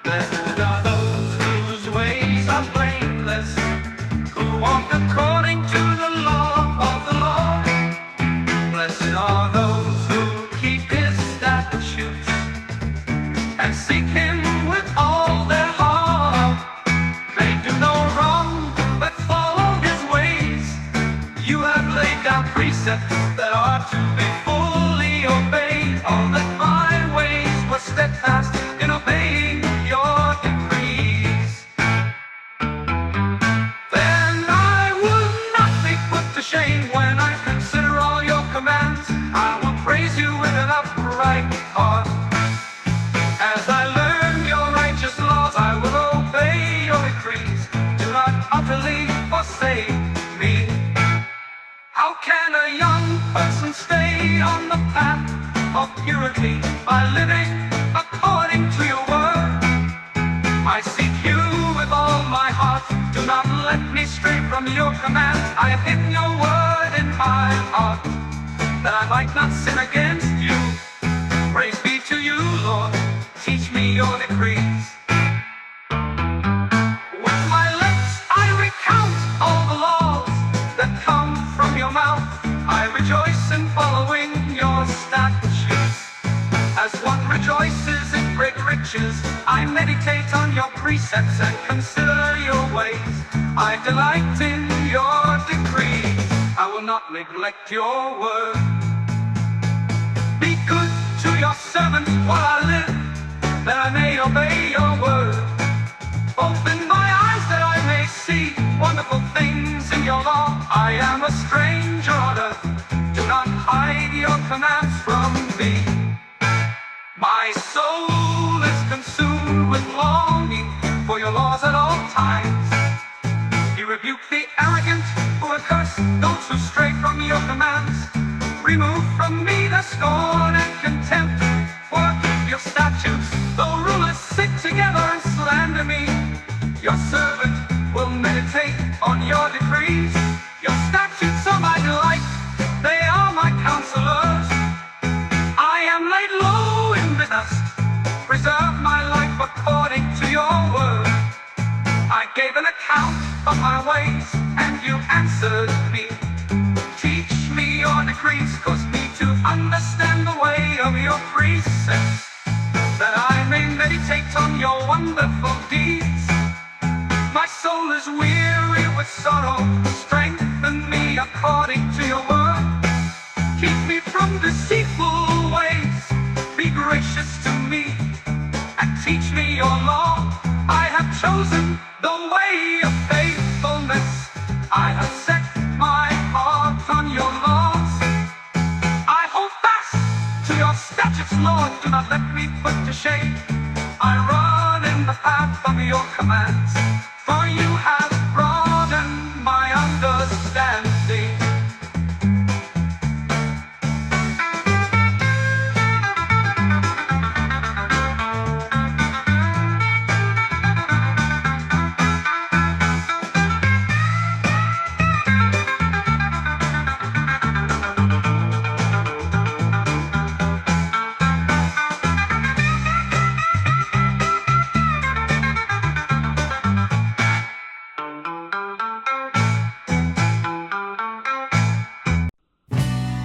Blessed are those whose ways are blameless, who walk according to the law of the Lord. Blessed are those who keep his statutes and seek him with all their heart. They do no wrong, but follow his ways. You have laid down precepts that are to be fully obeyed. All that my ways were steadfast in obeying your decrees. Then I would not be put to shame when I consider all your commands. I will praise you with an upright heart. As I learn your righteous laws, I will obey your decrees. Do not utterly forsake me. How can a young person stay on the path of purity? By living according to your word. I seek you with all my heart. Do not let me stray from your commands. I have hidden your word in my heart, that I might not sin against you. Praise be to you, Lord. Teach me your decrees. With my lips I recount all the laws that come from your mouth. I rejoice in following your statutes. As one rejoices in great riches, I meditate on your precepts and consider your ways. I delight in your decrees. I will not neglect your word. Be good to your servant while I live, that I may obey your word. Open my eyes that I may see wonderful things in your law. I am a stranger on earth. Do not hide your commands from me. My soul is consumed with longing for your laws at all times. You rebuke the arrogant who curse those who stray from your commands. Remove from me the scorn and contempt. Work your statutes. Though rulers sit together and slander me, your servant will meditate on your decrees. Your statutes are my delight. They are my counselors. I am laid low in the dust. Preserve my life according to your word. I gave an account of my ways, and you answered me. Teach me your decrees, cause me to understand the way of your precepts, that I may meditate on your wonderful deeds. My soul is weary with sorrow. Strengthen me according to your word. Keep me from deceitful ways. Be gracious to me and teach me your law. I have chosen the way of faithfulness. I have set my heart on your laws. I hold fast to your statutes, Lord. Do not let me put to shame. I run in the path of your commands, for you have broadened my understanding.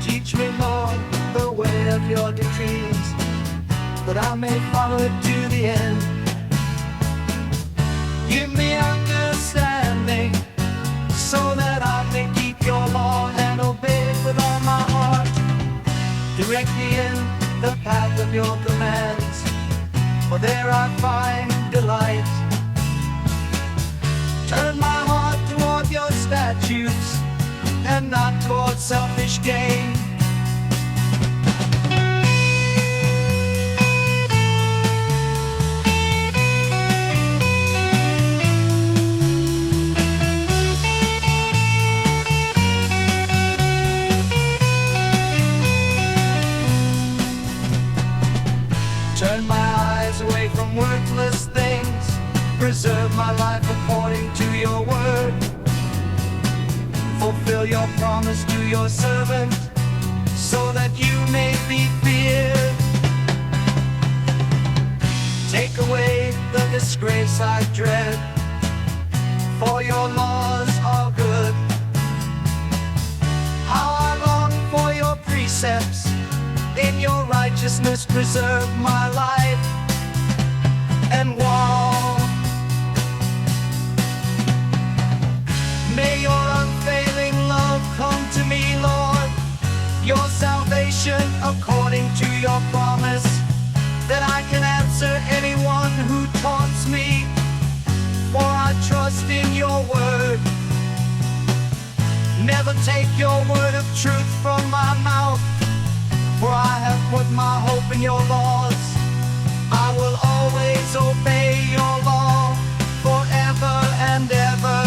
Teach me, Lord, the way of your decrees, that I may follow it to the end. Give me understanding, so that I may keep your law and obey it with all my heart. Direct me in the path of your commands, for there I find delight. Turn my heart toward your statutes, and not toward selfish gain. Turn my eyes away from worthless things. Preserve my life according to your word. Fulfill your your promise to your servant, so that you may be feared. Take away the disgrace I dread, for your laws are good. How I long for your precepts, in your righteousness preserve my life and walk. May your unfailing love come to me, Lord, your salvation according to your promise, that I can answer anyone who taunts me, for I trust in your word. Never take your word of truth from my mouth, for I have put my hope in your laws. I will always obey your law forever and ever.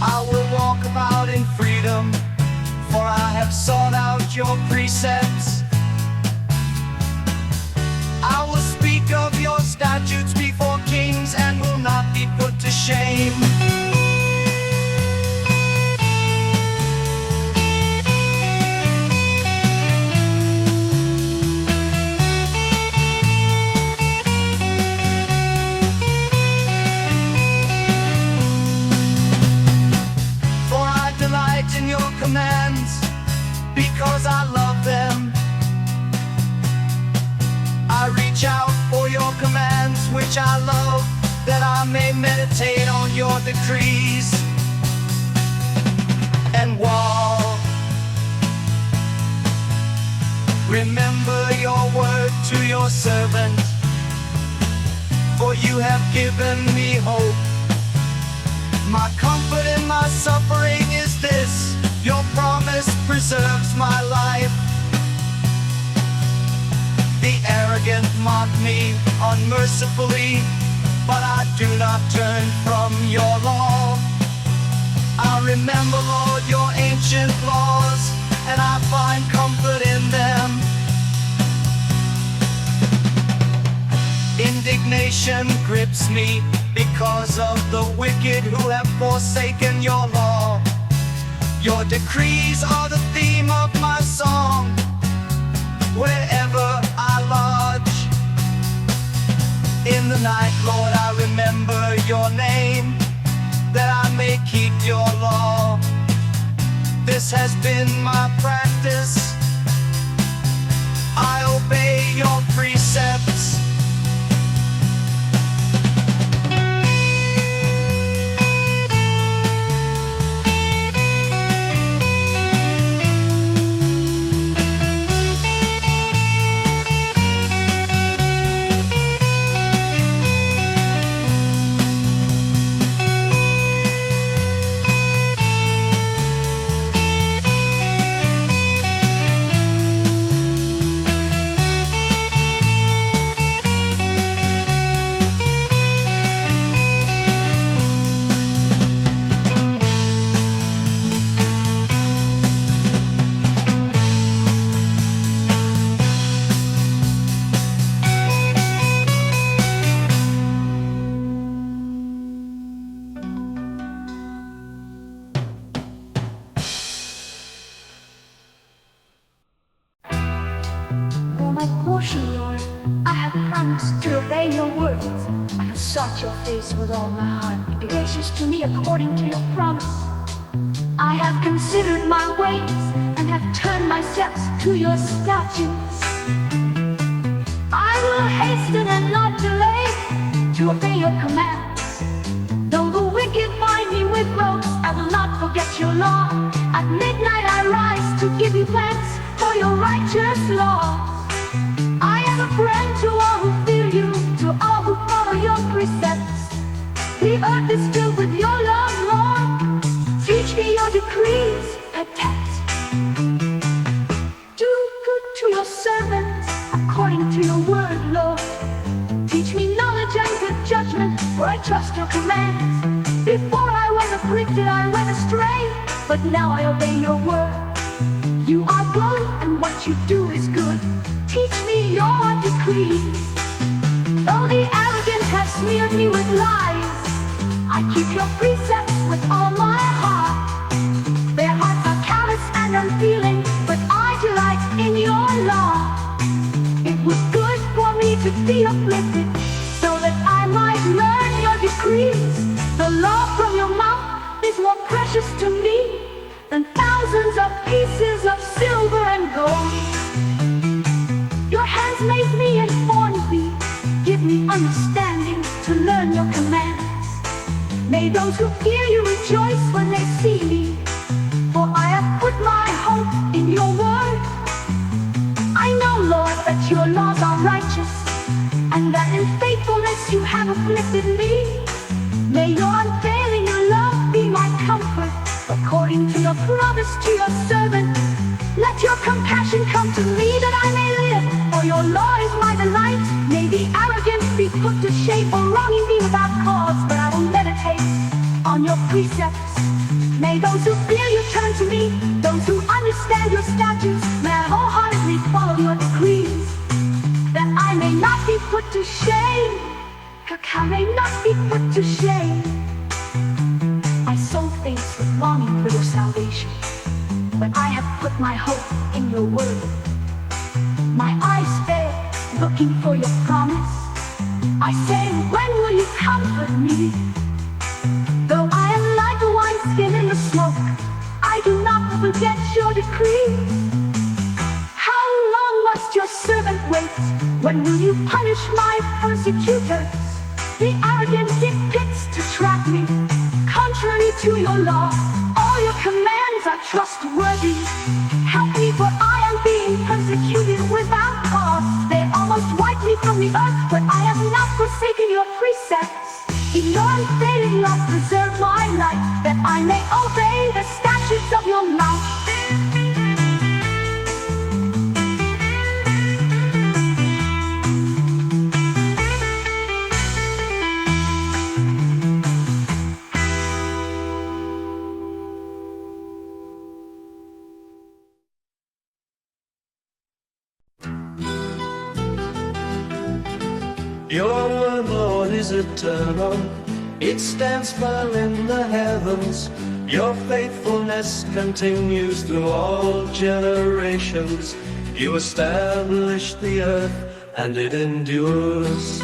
I will walk about in freedom, for I have sought out your precepts. I will speak of your statutes before kings and will not be put to shame. For I delight in your commands, because I love them. I reach out for your commands, which I love, that I may meditate on your decrees and walk. Remember your word to your servant, for you have given me hope. My comfort in my suffering is this: your promise preserves my life. The arrogant mock me unmercifully, but I do not turn from your law. I remember, Lord, your ancient laws, and I find comfort in them. Indignation grips me because of the wicked who have forsaken your law. Your decrees are the theme of my song, wherever I lodge. In the night, Lord, I remember your name, that I may keep your law. This has been my practice, I obey your precepts. My portion, Lord, I have promised to obey your words. I have sought your face with all my heart. Be gracious to me according to your promise. I have considered my ways and have turned my steps to your statutes. I will hasten and not delay to obey your commands. Though the wicked bind me with ropes, I will not forget your law. At midnight I rise to give you thanks for your righteous law. I am a friend to all who fear you, to all who follow your precepts. The earth is filled with your love, Lord. Teach me your decrees, protect. Do good to your servants, according to your word, Lord. Teach me knowledge and good judgment, for I trust your commands. Before I was afflicted, I went astray, but now I obey your word. You are good, and what you do is good. Teach me your decrees. Though the arrogant have smeared me with lies, I keep your precepts with all my heart. Their hearts are callous and unfeeling, but I delight in your law. It was good for me to be uplifted, so that I might learn your decrees. The law from your mouth is more precious to me than thousands of pieces of silver and gold. Your hands made me and formed me, give me understanding to learn your commands. May those who fear you rejoice when they see me, for I have put my hope in your word. I know, Lord, that your laws are righteous, and that in faithfulness you have afflicted me. May your unfailing love be my comfort, according to your promise to your servant. Let your compassion come to me that I may live, for your law is my delight. May the arrogant be put to shame for wronging me without cause, but I will meditate on your precepts. May those who fear you turn to me, those who understand your statutes. May I wholeheartedly follow your decrees, that I may not be put to shame. I may not be put to shame. My soul faints with longing for your salvation, but I have put my hope in your word. My eyes fail, looking for your promise. I say, when will you comfort me? Though I am like a wineskin in the smoke, I do not forget your decrees. How long must your servant wait? When will you punish my persecutors? The arrogant dig pits to trap me, contrary to your law. All your commands are trustworthy. Help me, for I am being persecuted without cause. They almost wiped me from the earth, but I have not forsaken your precepts. In your unfailing love preserve my life, that I may obey the statutes of your mouth. Your word, Lord, is eternal. It stands firm in the heavens. Your faithfulness continues through all generations. You established the earth, and it endures.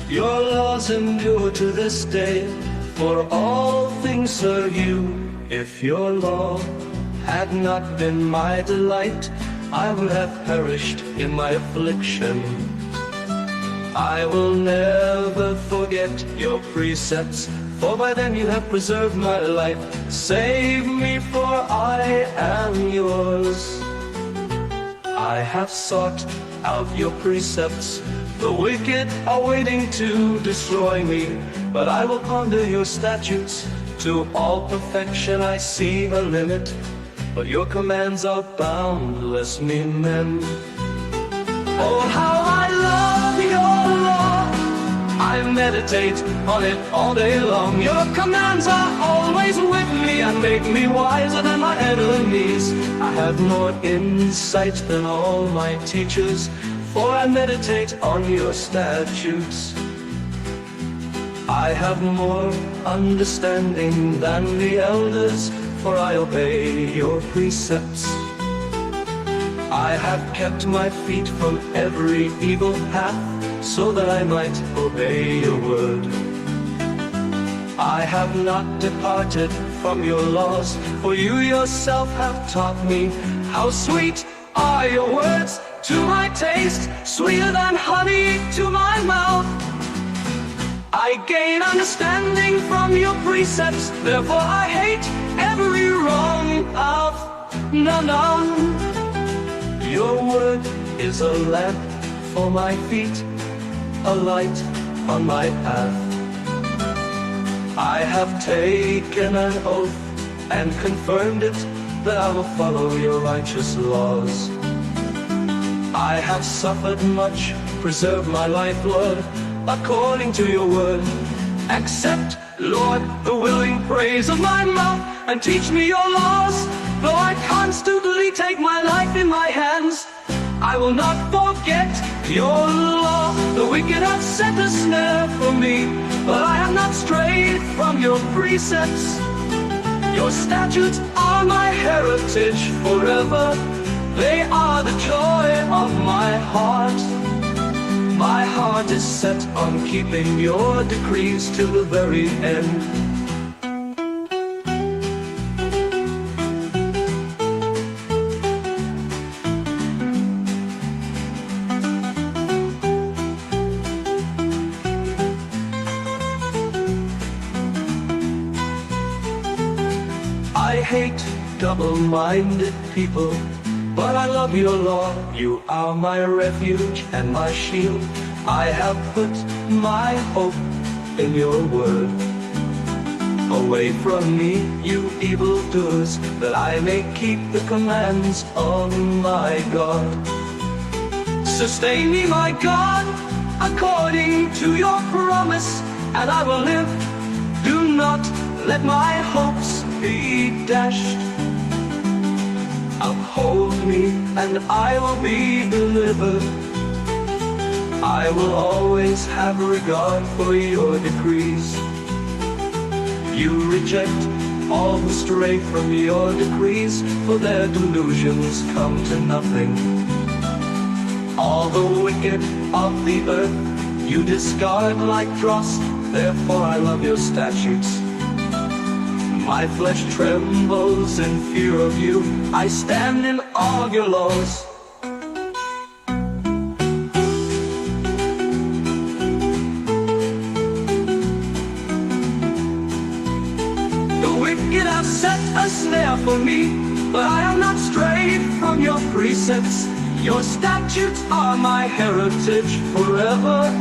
Your laws endure to this day, for all things serve you. If your law had not been my delight, I would have perished in my affliction. I will never forget your precepts, for by them you have preserved my life. Save me, for I am yours. I have sought out your precepts. The wicked are waiting to destroy me, but I will ponder your statutes. To all perfection I see a limit, but your commands are boundless, me men. Oh, how I love your law. I meditate on it all day long. Your commands are always with me and make me wiser than my enemies. I have more insight than all my teachers, for I meditate on your statutes. I have more understanding than the elders, for I obey your precepts. I have kept my feet from every evil path, so that I might obey your word. I have not departed from your laws, for you yourself have taught me. How sweet are your words to my taste, sweeter than honey to my mouth. I gain understanding from your precepts, therefore I hate every wrong path. None. Your word is a lamp for my feet, a light on my path. I have taken an oath and confirmed it, that I will follow your righteous laws. I have suffered much, preserve my life, Lord, according to your word. Accept, Lord, the willing praise of my mouth, and teach me your laws. Though I constantly take my life in my hands, I will not forget Your law, the wicked have set a snare for me, but I have not strayed from your precepts. Your statutes are my heritage forever. They are the joy of my heart. My heart is set on keeping your decrees till the very end. I hate double-minded people, but I love your law. You are my refuge and my shield. I have put my hope in your word. Away from me, you evildoers, that I may keep the commands of my God. Sustain me, my God, according to your promise, and I will live. Do not let my hopes be dashed. Uphold me, and I will be delivered. I will always have regard for your decrees. You reject all who stray from your decrees, for their delusions come to nothing. All the wicked of the earth you discard like dross, therefore I love your statutes. My flesh trembles in fear of you. I stand in awe of your laws. The wicked have set a snare for me, but I have not strayed from your precepts. Your statutes are my heritage forever.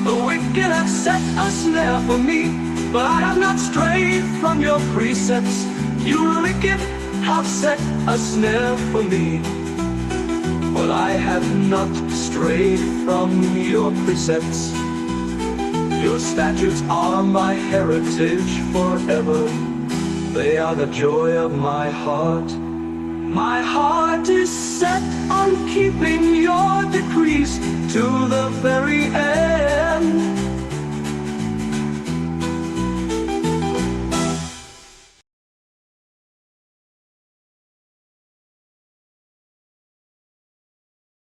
The wicked have set a snare for me, but I have not strayed from your precepts. You wicked have set a snare for me, but I have not strayed from your precepts. Your statutes are my heritage forever. They are the joy of my heart. My heart is set on keeping your decrees to the very end.